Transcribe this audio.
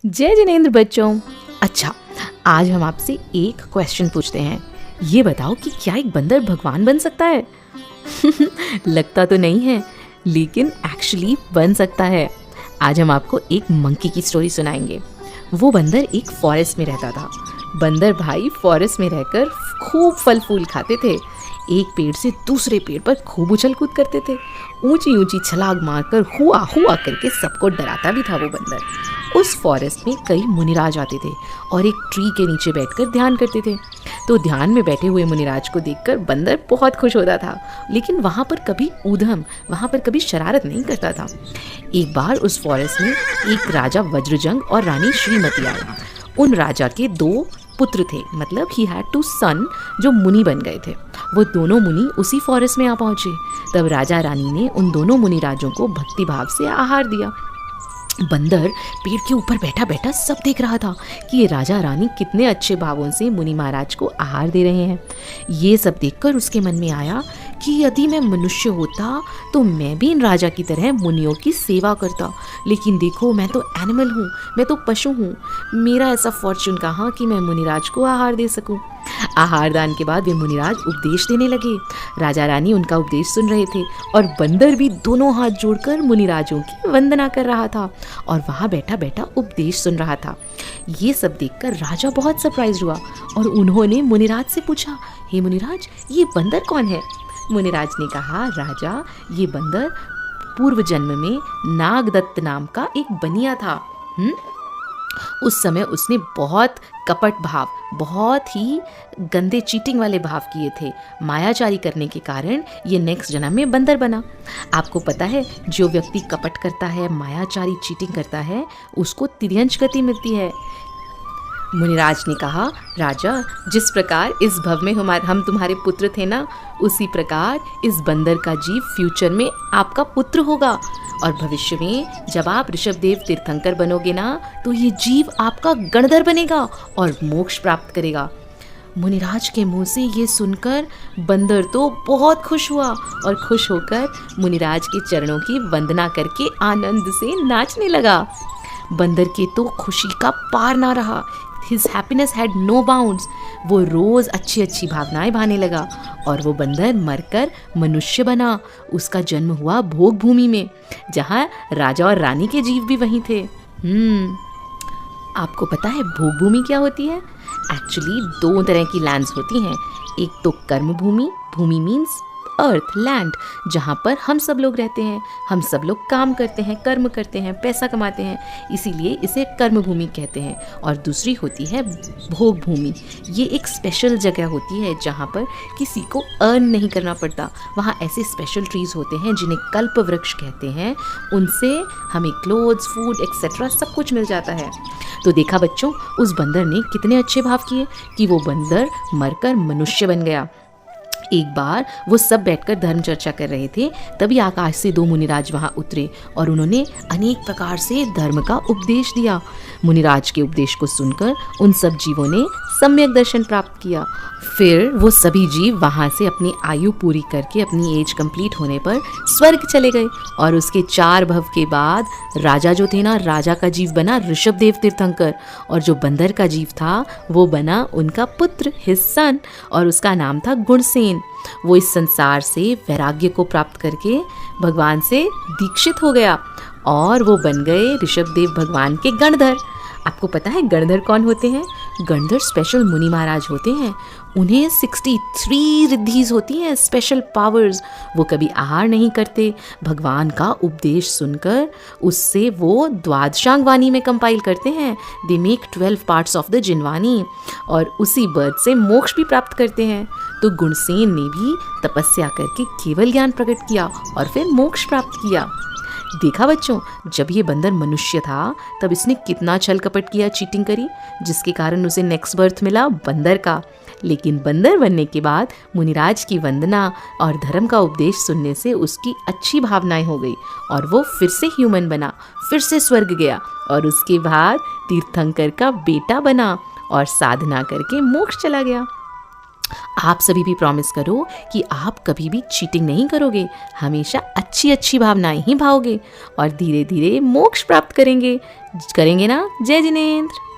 जय जिनेंद्र बच्चों। अच्छा, आज हम आपसे एक क्वेश्चन पूछते हैं। ये बताओ कि क्या एक बंदर भगवान बन सकता है? लगता तो नहीं है, लेकिन एक्चुअली बन सकता है। आज हम आपको एक मंकी की स्टोरी सुनाएंगे। वो बंदर एक फॉरेस्ट में रहता था। बंदर भाई फॉरेस्ट में रहकर खूब फल फूल खाते थे। एक पेड़ से दूसरे पेड़ पर खूब उछल कूद करते थे। ऊंची ऊंची छलांग मारकर हुआ हुआ करके सबको डराता भी था वो बंदर। उस फॉरेस्ट में कई मुनिराज आते थे और एक ट्री के नीचे बैठकर ध्यान करते थे। तो ध्यान में बैठे हुए मुनिराज को देखकर बंदर बहुत खुश होता था, लेकिन वहाँ पर कभी ऊधम, वहाँ पर कभी शरारत नहीं करता था। एक बार उस फॉरेस्ट में एक राजा वज्रजंग और रानी श्रीमती आए। उन राजा के 2 पुत्र थे, मतलब ही हैड 2 सन जो मुनि बन गए थे। वो दोनों मुनि उसी फॉरेस्ट में आ पहुंचे। तब राजा रानी ने उन दोनों मुनि राजों को भक्ति भाव से आहार दिया। बंदर पेड़ के ऊपर बैठा बैठा सब देख रहा था कि ये राजा रानी कितने अच्छे भावों से मुनि महाराज को आहार दे रहे हैं। ये सब देखकर उसके मन में आया कि यदि मैं मनुष्य होता तो मैं भी इन राजा की तरह मुनियों की सेवा करता। लेकिन देखो, मैं तो एनिमल हूँ, मैं तो पशु हूँ। मेरा ऐसा फॉर्चून कहाँ कि मैं मुनिराज को आहार दे सकूँ। आहार दान के बाद वे मुनिराज उपदेश देने लगे। राजा रानी उनका उपदेश सुन रहे थे और बंदर भी दोनों हाथ जोड़कर मुनिराजों की वंदना कर रहा था और वहाँ बैठा बैठा उपदेश सुन रहा था। ये सब देखकर राजा बहुत सरप्राइज हुआ और उन्होंने मुनिराज से पूछा, हे मुनिराज, ये बंदर कौन है? मुनिराज ने कहा, राजा, ये बंदर पूर्व जन्म में नागदत्त नाम का एक बनिया था। उस समय उसने बहुत कपट भाव, बहुत ही गंदे चीटिंग वाले भाव किए थे। मायाचारी करने के कारण ये नेक्स्ट जन्म में बंदर बना। आपको पता है, जो व्यक्ति कपट करता है, मायाचारी चीटिंग करता है, उसको तिर्यंश गति मिलती है। मुनिराज ने कहा, राजा, जिस प्रकार इस भव में हम तुम्हारे पुत्र थे ना, उसी प्रकार इस बंदर का जीव फ्यूचर में आपका पुत्र होगा और भविष्य में जब आप ऋषभदेव तीर्थंकर बनोगे ना, तो ये जीव आपका गणधर बनेगा और मोक्ष प्राप्त करेगा। मुनिराज के मुंह से ये सुनकर बंदर तो बहुत खुश हुआ और खुश होकर मुनिराज के चरणों की वंदना करके आनंद से नाचने लगा। बंदर के तो खुशी का पार ना रहा। His happiness had no bounds। वो रोज अच्छी अच्छी भावनाएं भाने लगा और वो बंदर मरकर मनुष्य बना। उसका जन्म हुआ भोग भूमि में, जहाँ राजा और रानी के जीव भी वहीं थे। आपको पता है भोग भूमि क्या होती है? एक्चुअली 2 तरह की लैंड्स होती हैं। एक तो कर्म भूमि, भूमि मीन्स अर्थ, लैंड, जहाँ पर हम सब लोग रहते हैं। हम सब लोग काम करते हैं, कर्म करते हैं, पैसा कमाते हैं, इसीलिए इसे कर्म भूमि कहते हैं। और दूसरी होती है भोग भूमि। ये एक स्पेशल जगह होती है जहाँ पर किसी को अर्न नहीं करना पड़ता। वहाँ ऐसे स्पेशल ट्रीज होते हैं जिन्हें कल्प वृक्ष कहते हैं। उनसे हमें क्लोथ्स, फूड एक्सेट्रा सब कुछ मिल जाता है। तो देखा बच्चों, उस बंदर ने कितने अच्छे भाव किए कि वो बंदर मरकर मनुष्य बन गया। एक बार वो सब बैठकर धर्म चर्चा कर रहे थे, तभी आकाश से 2 मुनिराज वहां उतरे और उन्होंने अनेक प्रकार से धर्म का उपदेश दिया। मुनिराज के उपदेश को सुनकर उन सब जीवों ने सम्यक दर्शन प्राप्त किया। फिर वो सभी जीव वहां से अपनी आयु पूरी करके अपनी एज कंप्लीट होने पर स्वर्ग चले गए और उसके 4 भव के बाद राजा जो थे ना, राजा का जीव बना ऋषभदेव तीर्थंकर और जो बंदर का जीव था वो बना उनका पुत्र, हिज सन, और उसका नाम था गुणसेन। वो इस संसार से वैराग्य को प्राप्त करके भगवान से दीक्षित हो गया और वो बन गए ऋषभदेव भगवान के गणधर। आपको पता है गणधर कौन होते हैं? गणधर स्पेशल मुनि महाराज होते हैं। उन्हें 63 रिद्धीज होती हैं, स्पेशल पावर्स। वो कभी आहार नहीं करते। भगवान का उपदेश सुनकर उससे वो द्वादशांग वाणी में कंपाइल करते हैं। They make 12 parts of the Jinvani और उसी बर्थ से मोक्ष भी प्राप्त करते हैं। तो गुणसेन ने भी तपस्या करके केवल ज्ञान प्रकट किया और फिर मोक्ष प्राप्त किया। देखा बच्चों, जब ये बंदर मनुष्य था तब इसने कितना छल कपट किया, चीटिंग करी, जिसके कारण उसे नेक्स्ट बर्थ मिला बंदर का। लेकिन बंदर बनने के बाद मुनिराज की वंदना और धर्म का उपदेश सुनने से उसकी अच्छी भावनाएं हो गई और वो फिर से ह्यूमन बना, फिर से स्वर्ग गया और उसके बाद तीर्थंकर का बेटा बना और साधना करके मोक्ष चला गया। आप सभी भी प्रॉमिस करो कि आप कभी भी चीटिंग नहीं करोगे, हमेशा अच्छी अच्छी भावनाएं ही भाओगे और धीरे धीरे मोक्ष प्राप्त करेंगे। करेंगे ना? जय जिनेंद्र।